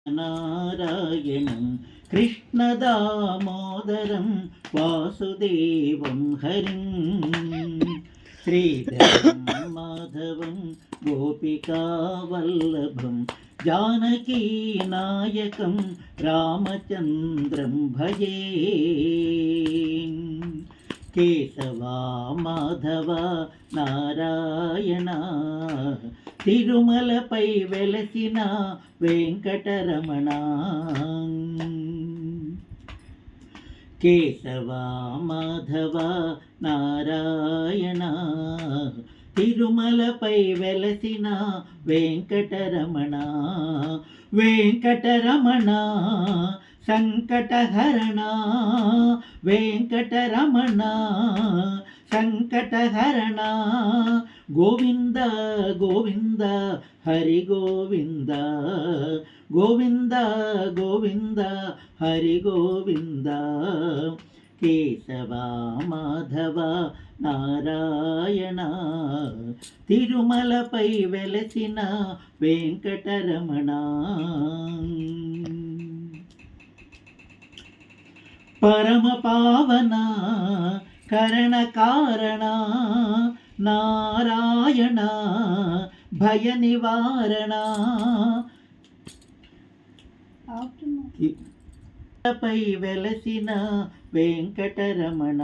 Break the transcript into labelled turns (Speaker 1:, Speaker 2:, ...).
Speaker 1: నారాయణం కృష్ణదామోదరం వాసుదేవం హరిం శ్రీధరం మాధవం గోపికావల్లభం జానకీ నాయకం రామచంద్రం భజే కేశవా మాధవ నారాయణ తిరుమలపై వెలసిన వెంకటరమణ కేశవా మాధవ నారాయణ తిరుమలపై వెలసిన వెంకటరమణ వెంకటరమణ సంకటహరణ వెంకటరమణ సంకటహరణ గోవింద గోవింద హరి గోవింద గోవింద గోవింద హరి గోవింద కేశవా మాధవ నారాయణ తిరుమలపై వెలసిన వెంకటరమణ పరమ పావన కరణ కారణ నారాయణ భయ నివారణ పై వెలసిన వెంకటరమణ